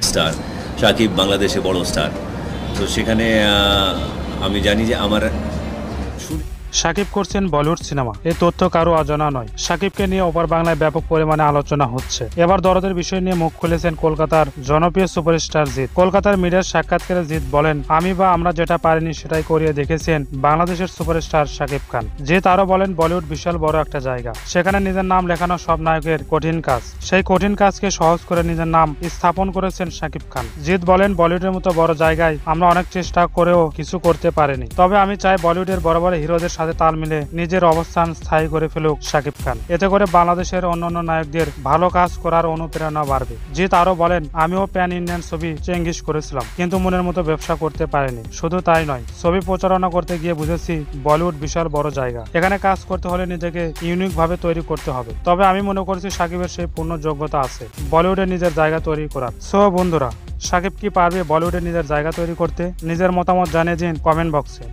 Star Shakib বাংলাদেশে বড় star. তো সেখানে আমি জানি যে আমার শাকিব করছেন বলিউড সিনেমা, এই তথ্য কারো অজানা নয়। শাকিবকে নিয়ে ওপার বাংলায় ব্যাপক পরিমাণে আলোচনা হচ্ছে। এবার দরদের বিষয় নিয়ে মুখ খুলেছেন কলকাতার জনপ্রিয় সুপারস্টার জিৎ। কলকাতার মিডিয়ার সাক্ষাৎকারে জিৎ বলেন, আমি বা আমরা যেটা পারিনি সেটাই করিয়ে দেখেছেন বাংলাদেশের সুপারস্টার শাকিব খান। জিৎ আরো বলেন, বলিউড বিশাল বড় একটা জায়গা, সেখানে নিজের নাম লেখানো সব নায়কের কঠিন কাজ। সেই কঠিন কাজকে সহজ করে নিজের নাম স্থাপন করেছেন শাকিব খান। জিৎ বলেন, বলিউডের মতো বড় জায়গায় আমরা অনেক চেষ্টা করেও কিছু করতে পারিনি, তবে আমি চাই বলিউডের বড় বড় হিরোদের সাথে তাল মিলে নিজের অবস্থান স্থায়ী করে ফেলুক শাকিব খান। এতে করে বাংলাদেশের অন্যান্য নায়কদের ভালো কাজ করার অনুপ্রেরণা বাড়বে। জিৎ আরো বলেন, আমিও প্যান ইন্ডিয়ান ছবি চেঙ্গিস করেছিলাম, কিন্তু মনের মতো ব্যবসা করতে পারিনি। শুধু তাই নয়, ছবি প্রচারণা করতে গিয়ে বুঝেছি বলিউড বিশাল বড় জায়গা, এখানে কাজ করতে হলে নিজেকে ইউনিক ভাবে তৈরি করতে হবে। তবে আমি মনে করছি শাকিবের সেই পূর্ণ যোগ্যতা আছে বলিউডে নিজের জায়গা তৈরি করার। সো বন্ধুরা, শাকিব কি পারবে বলিউডে নিজের জায়গা তৈরি করতে? নিজের মতামত জানিয়ে দিন কমেন্ট বক্সে।